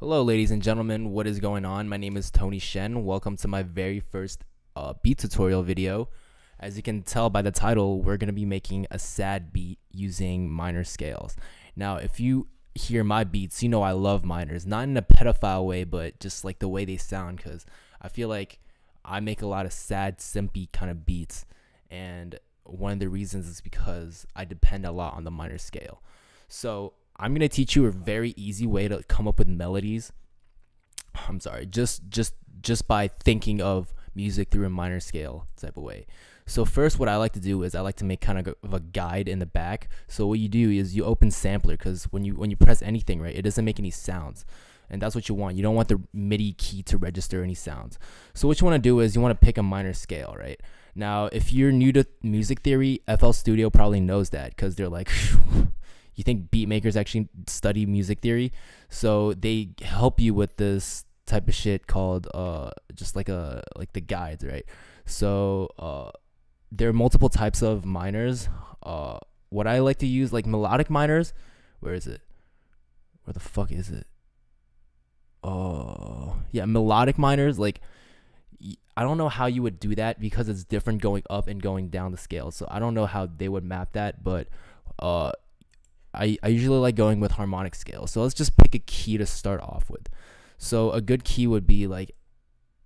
Hello, ladies and gentlemen. What is going on? My name is Tony Shen. Welcome to my very first beat tutorial video. As you can tell by the title, we're going to be making a sad beat using minor scales. Now, if you hear my beats, you know I love minors. Not in a pedophile way, but just like the way they sound, because I feel like I make a lot of sad, simpy kind of beats. And one of the reasons is because I depend a lot on the minor scale. So I'm gonna teach you a very easy way to come up with melodies. I'm sorry, just by thinking of music through a minor scale type of way. So first, what I like to do is I like to make kind of a guide in the back. So what you do is you open sampler, because when you press anything, right, it doesn't make any sounds, and that's what you want. You don't want the MIDI key to register any sounds. So what you want to do is you want to pick a minor scale, right? Now, if you're new to music theory, FL Studio probably knows that, because they're like, you think beat makers actually study music theory? So they help you with this type of shit called just like the guides, right? So there are multiple types of minors. What I like to use, like melodic minors. Where is it? Where the fuck is it? Oh, yeah, melodic minors. Like, I don't know how you would do that, because it's different going up and going down the scale. So I don't know how they would map that, but I usually like going with harmonic scale. So let's just pick a key to start off with. So a good key would be like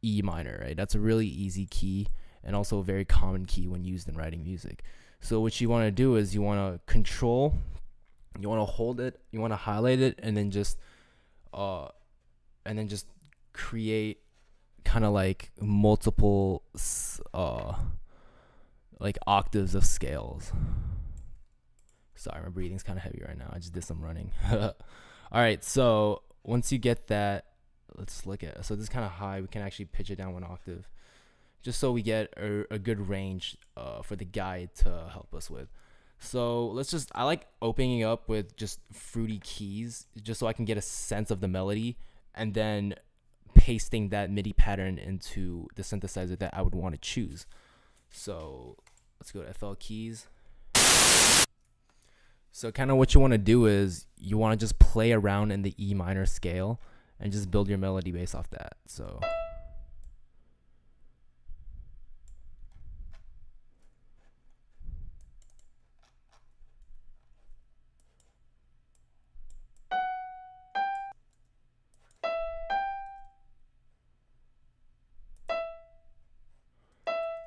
E minor, right? That's a really easy key, and also a very common key when used in writing music. So what you want to do is you want to control, you want to hold it, you want to highlight it, and then just create kind of like multiple like octaves of scales. Sorry, my breathing's kind of heavy right now. I just did some running. All right, so once you get that, let's look at it. So this is kind of high. We can actually pitch it down one octave, just so we get a good range for the guide to help us with. So I like opening up with just fruity keys, just so I can get a sense of the melody, and then pasting that MIDI pattern into the synthesizer that I would want to choose. So let's go to FL keys. So kind of what you want to do is you want to just play around in the E minor scale and just build your melody based off that. So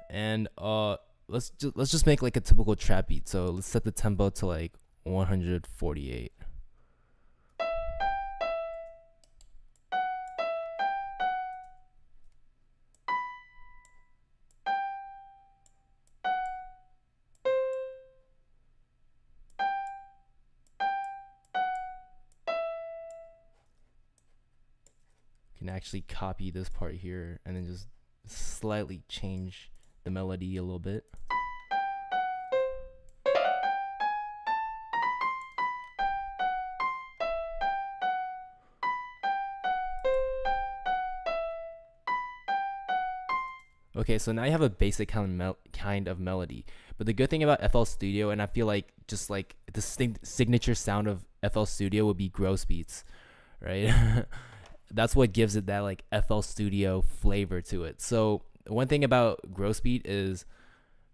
and let's just make like a typical trap beat. So let's set the tempo to like 148. Can actually copy this part here and then just slightly change the melody a little bit. Okay, so now you have a basic kind of melody. But the good thing about FL Studio, and I feel like just like the signature sound of FL Studio would be gross beats, right? That's what gives it that like FL Studio flavor to it. So one thing about gross beat is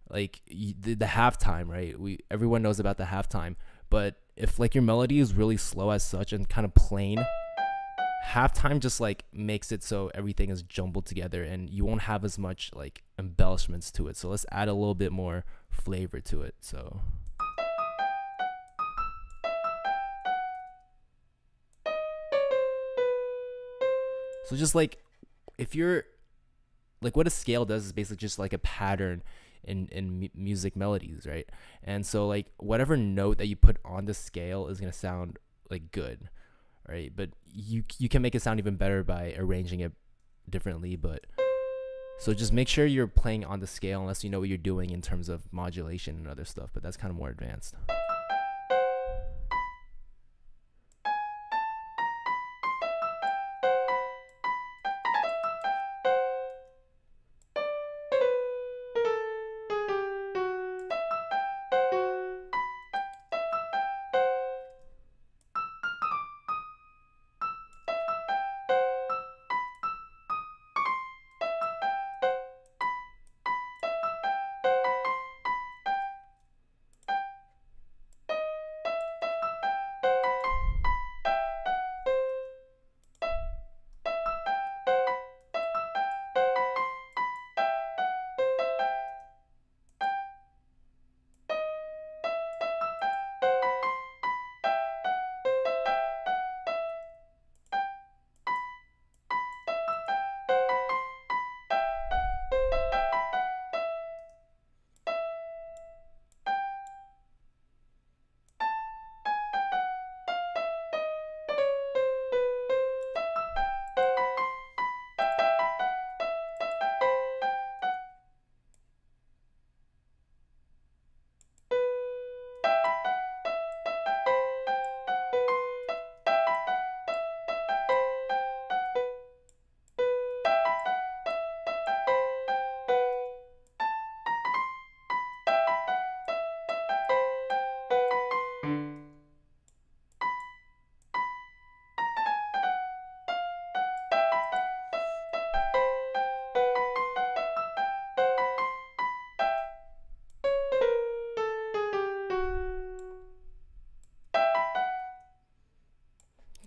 like the halftime, right? Everyone knows about the halftime, but if like your melody is really slow as such and kind of plain, halftime just like makes it so everything is jumbled together and you won't have as much like embellishments to it. So let's add a little bit more flavor to it. So just like, if you're like, what a scale does is basically just like a pattern in music melodies, right? And so like whatever note that you put on the scale is going to sound like good, right? But you can make it sound even better by arranging it differently. But so just make sure you're playing on the scale, unless you know what you're doing in terms of modulation and other stuff, but that's kind of more advanced.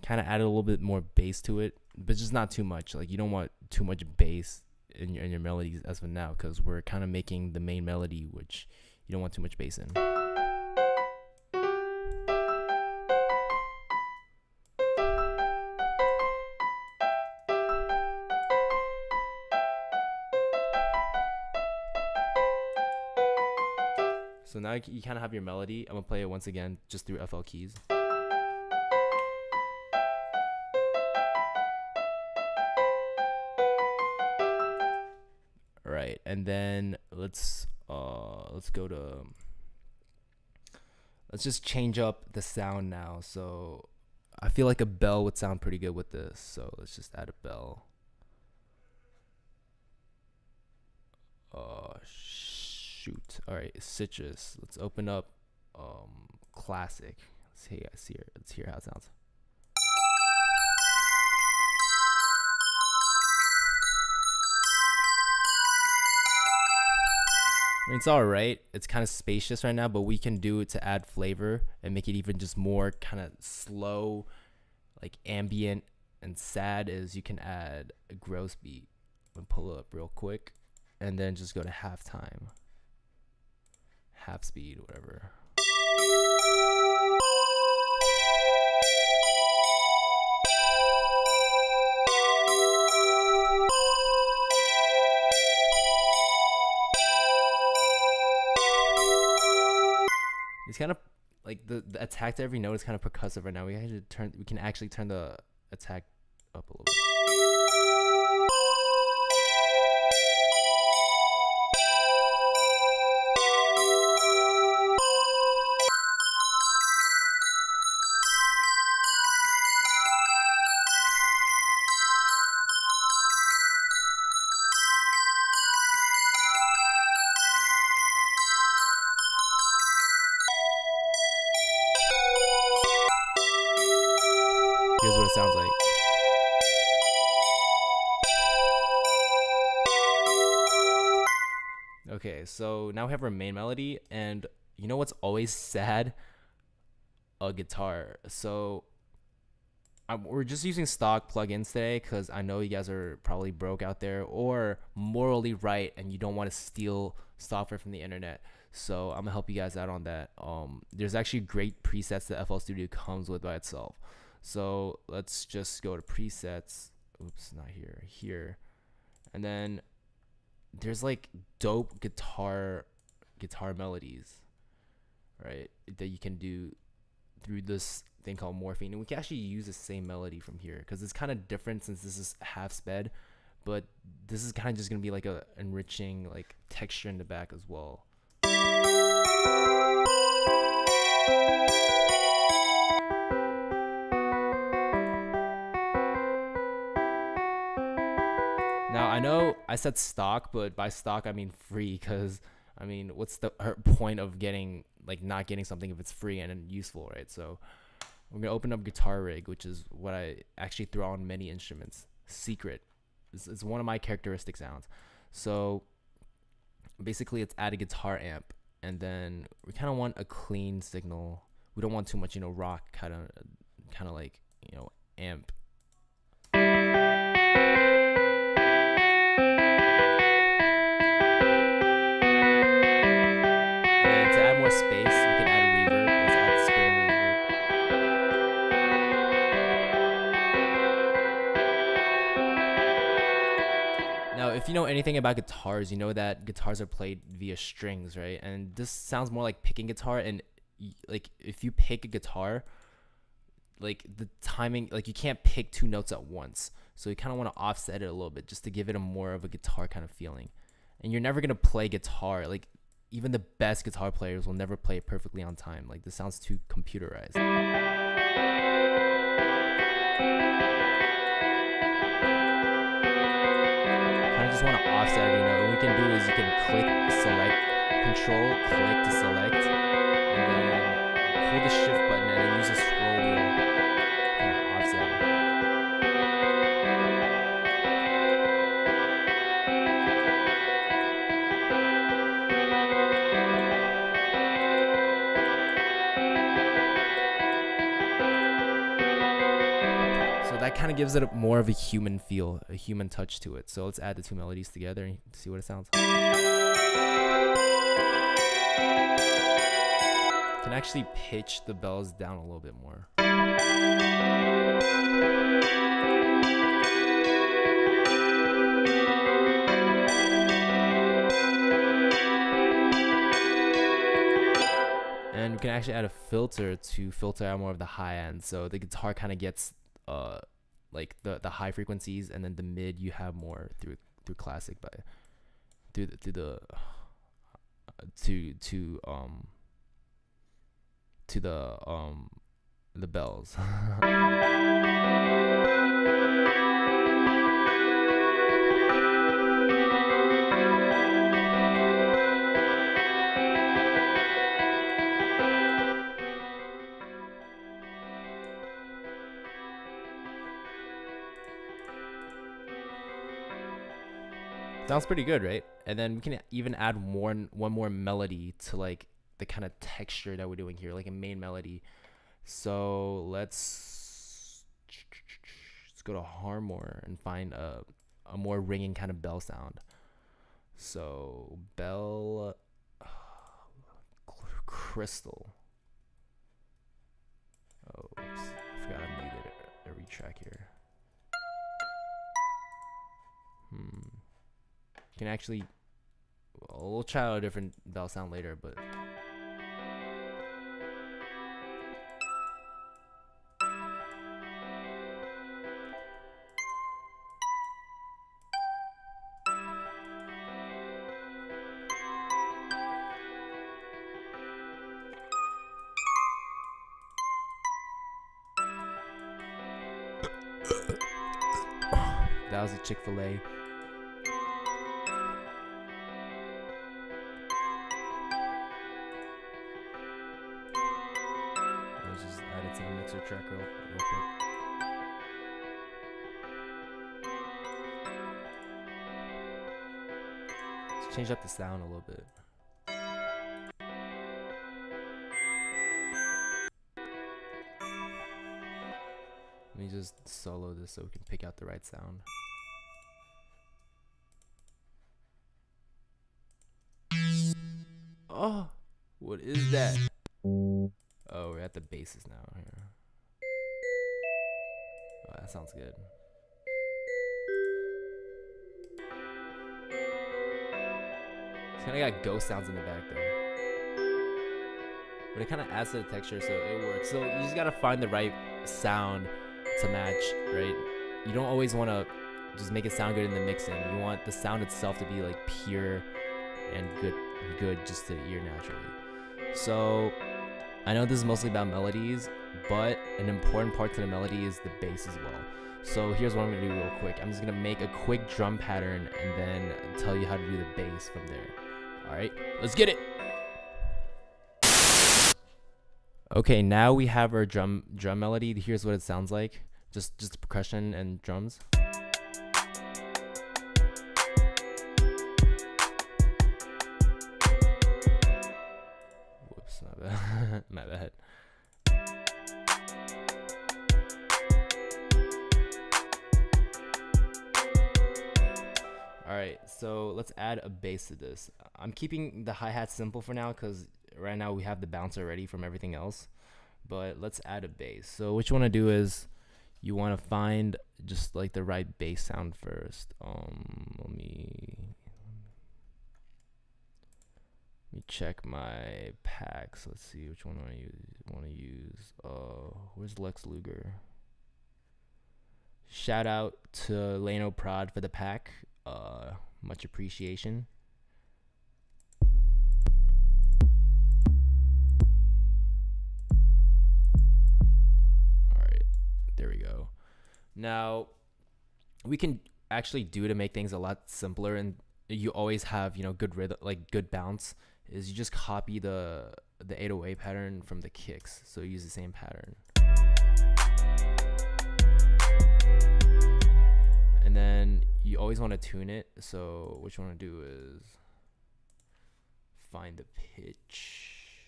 kind of add a little bit more bass to it, but just not too much. Like you don't want too much bass in your melodies as of now, because we're kind of making the main melody, which you don't want too much bass in. So now you kind of have your melody. I'm gonna play it once again just through FL keys. Right, and then let's go to, let's just change up the sound now. So I feel like a bell would sound pretty good with this, so let's just add a bell. Shoot. All right, citrus. Let's open up classic. Let's hear how it sounds. I mean, it's all right. It's kind of spacious right now, but we can do it to add flavor and make it even just more kind of slow, like ambient and sad. Is you can add a gross beat and pull it up real quick, and then just go to halftime, half speed, whatever. It's kind of like the attack to every note is kind of percussive right now. We can actually turn the attack up a little bit. Here's what it sounds like. Okay, so now we have our main melody, and you know what's always sad? A guitar. So we're just using stock plugins today because I know you guys are probably broke out there or morally right and you don't want to steal software from the internet. So I'm gonna help you guys out on that. There's actually great presets that FL Studio comes with by itself. So let's just go to presets. Oops, not here. Here, and then there's like dope guitar melodies, right? That you can do through this thing called Morphine, and we can actually use the same melody from here because it's kind of different since this is half sped, but this is kind of just gonna be like a enriching like texture in the back as well. Now I know I said stock, but by stock I mean free, because I mean what's the point of getting like not getting something if it's free and useful, right? So we're gonna open up Guitar Rig, which is what I actually throw on many instruments. Secret. It's one of my characteristic sounds. So basically it's add a guitar amp, and then we kind of want a clean signal. We don't want too much, rock kind of like, amp. And to add more space, we can add a reverb. Let's add spring reverb. Now, if you know anything about guitars, you know that guitars are played via strings, right? And this sounds more like picking guitar. And like if you pick a guitar, like the timing, like you can't pick two notes at once. So you kind of want to offset it a little bit just to give it a more of a guitar kind of feeling. And you're never going to play guitar. Like even the best guitar players will never play it perfectly on time. Like this sounds too computerized. I just want to offset every note. What we can do is you can click, select, control, click to select, and then hold the shift button and then use the scroll wheel and offset. that kind of gives it more of a human feel, a human touch to it. So let's add the two melodies together and see what it sounds like. Can actually pitch the bells down a little bit more. And we can actually add a filter to filter out more of the high end, so the guitar kind of gets like the high frequencies, and then the mid you have more through classic, but through the bells. Sounds pretty good, right? And then we can even add one more melody to like the kind of texture that we're doing here, like a main melody. So let's go to Harmor and find a more ringing kind of bell sound. So bell crystal. Oh, oops. I forgot I needed a retrack here. Can actually, well, we'll try out a different bell sound later, but that was a Chick-fil-A. Just add it to the mixer track real quick. Let's change up the sound a little bit. Let me just solo this so we can pick out the right sound. Oh, what is that? Oh, we're at the basses now. Here. Oh, that sounds good. It's kind of got ghost sounds in the back though, but it kind of adds to the texture, so it works. So you just gotta find the right sound to match, right? You don't always want to just make it sound good in the mixing. You want the sound itself to be like pure and good just to the ear naturally. So I know this is mostly about melodies, but an important part to the melody is the bass as well. So here's what I'm gonna do real quick. I'm just gonna make a quick drum pattern and then tell you how to do the bass from there. All right, let's get it. Okay, now we have our drum melody. Here's what it sounds like. Just percussion and drums. Whoops, my bad. My bad. Alright, so let's add a bass to this. I'm keeping the hi-hat simple for now because right now we have the bounce already from everything else. But let's add a bass. So what you want to do is you want to find just like the right bass sound first. Let me check my packs. Let's see which one I want to use. Where's Lex Luger? Shout out to Lano Prod for the pack. Much appreciation. Alright, there we go. Now we can actually do to make things a lot simpler, and you always have, you know, good rhythm, like good bounce, is you just copy the 808 pattern from the kicks. So you use the same pattern. And then you always want to tune it. So what you want to do is find the pitch.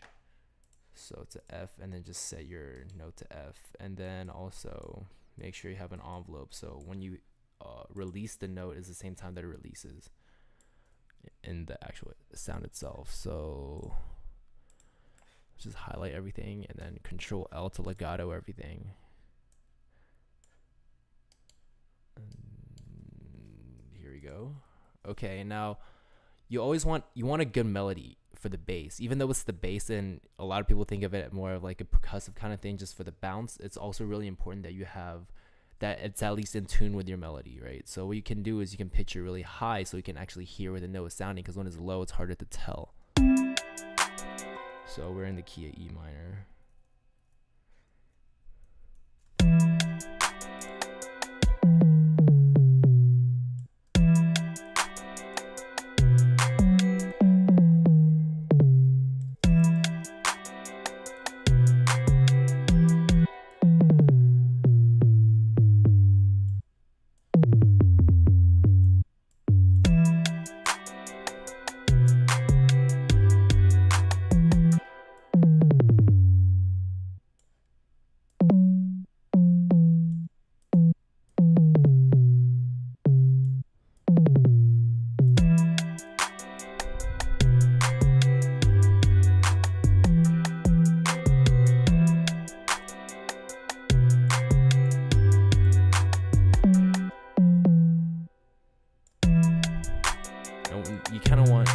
So it's a F, and then just set your note to F. And then also make sure you have an envelope, so when you release the note is the same time that it releases in the actual sound itself. So just highlight everything and then Control L to legato everything. And here we go. Okay, now you want a good melody for the bass, even though it's the bass, and a lot of people think of it more of like a percussive kind of thing just for the bounce. It's also really important that you have that it's at least in tune with your melody, right? So what you can do is you can pitch it really high so you can actually hear where the note is sounding, because when it's low it's harder to tell. So we're in the key of E minor. You kind of want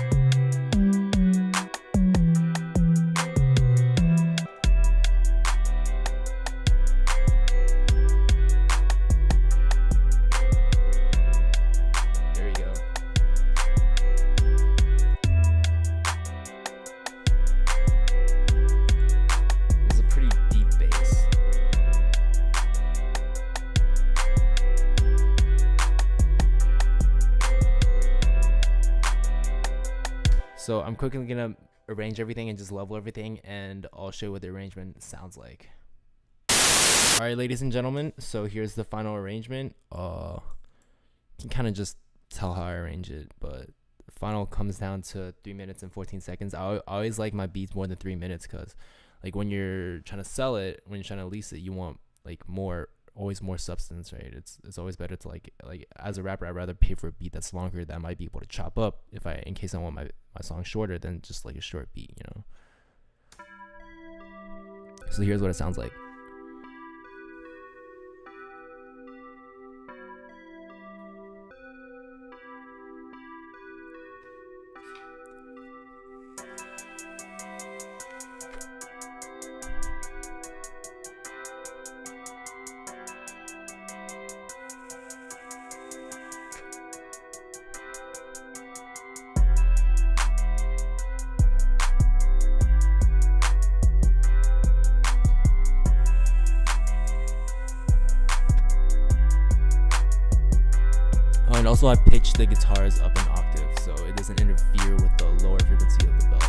there you go. This is a pretty deep bass. So I'm quickly gonna arrange everything and just level everything, and I'll show you what the arrangement sounds like. Alright, ladies and gentlemen, so here's the final arrangement. You can kind of just tell how I arrange it, but the final comes down to 3 minutes and 14 seconds. I always like my beats more than 3 minutes, because like when you're trying to sell it, when you're trying to lease it, you want like always more substance, right? It's always better to like as a rapper, I'd rather pay for a beat that's longer that I might be able to chop up in case I want my song shorter than just like a short beat, you know. So here's what it sounds like. And also I pitch the guitars up an octave so it doesn't interfere with the lower frequency of the bells.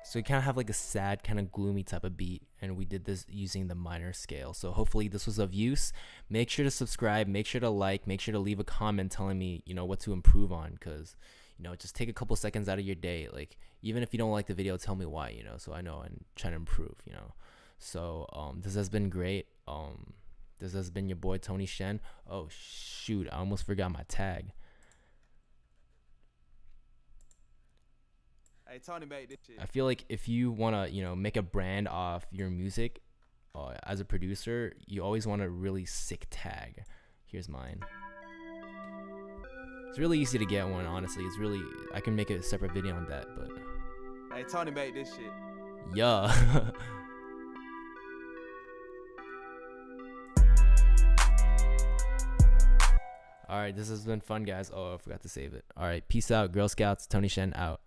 So we kind of have like a sad, kind of gloomy type of beat, and we did this using the minor scale. So hopefully this was of use. Make sure to subscribe, make sure to like, make sure to leave a comment telling me, you know, what to improve on, because, you know, just take a couple seconds out of your day. Like, even if you don't like the video, tell me why, you know, so I know and try to improve, you know. So this has been great. This has been your boy Tony Shen. Oh shoot, I almost forgot my tag. Hey, Tony made this shit. I feel like if you wanna, make a brand off your music, as a producer, you always want a really sick tag. Here's mine. It's really easy to get one, honestly. I can make a separate video on that, but Hey, Tony made this shit. yeah. All right, this has been fun, guys. Oh, I forgot to save it. All right, peace out, Girl Scouts. Tony Shen out.